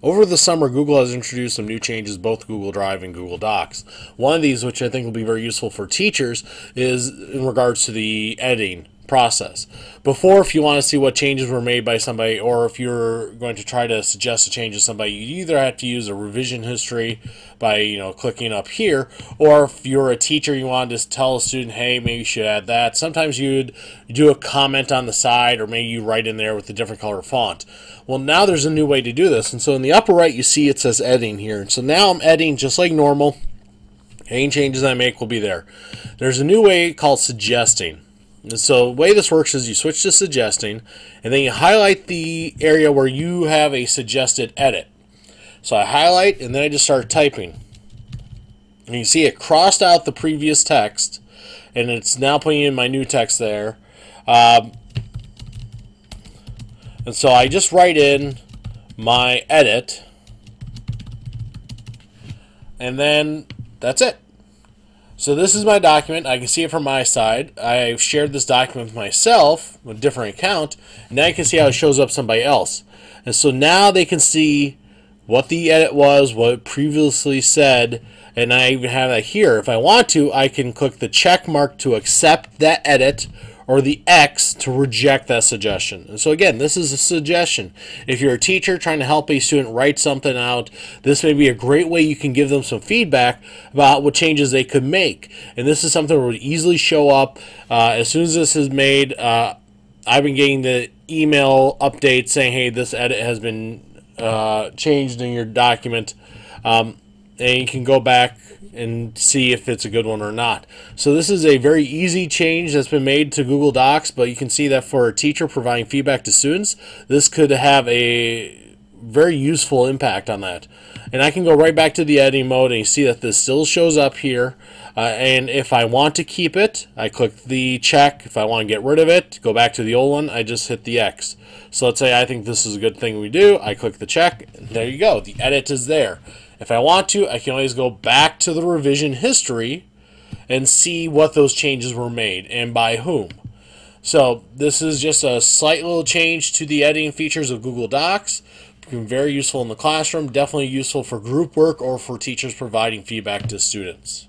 Over the summer, Google has introduced some new changes, both Google Drive and Google Docs. One of these, which I think will be very useful for teachers, is in regards to the editing process. Before, if you want to see what changes were made by somebody, or if you're going to try to suggest a change to somebody, you either have to use a revision history by clicking up here, or if you're a teacher, you want to just tell a student, hey, maybe you should add that. Sometimes you'd do a comment on the side, or maybe you write in there with a different color font. Well, now there's a new way to do this, and so in the upper right you see it says editing here, and so now I'm editing just like normal. Any changes I make will be there. There's a new way called suggesting. And so the way this works is you switch to suggesting, and then you highlight the area where you have a suggested edit. So I highlight, and then I just start typing. And you see it crossed out the previous text, and it's now putting in my new text there. And so I just write in my edit, and then that's it. So this is my document. I can see it from my side. I've shared this document with myself with a different account. And now you can see how it shows up somebody else. And so now they can see what the edit was, what it previously said, and I even have that here. If I want to, I can click the check mark to accept that edit, or the X to reject that suggestion. And so again, this is a suggestion. If you're a teacher trying to help a student write something out, this may be a great way you can give them some feedback about what changes they could make. And this is something that would easily show up as soon as this is made. I've been getting the email update saying, hey, this edit has been changed in your document. And you can go back and see if it's a good one or not. So this is a very easy change that's been made to Google Docs, but you can see that for a teacher providing feedback to students, this could have a very useful impact on that. And I can go right back to the editing mode, and you see that this still shows up here. And if I want to keep it, I click the check. If I want to get rid of it, go back to the old one, I just hit the X. So let's say I think this is a good thing we do. I click the check, and there you go. The edit is there. If I want to, I can always go back to the revision history and see what those changes were made and by whom. So this is just a slight little change to the editing features of Google Docs. Very useful in the classroom, definitely useful for group work or for teachers providing feedback to students.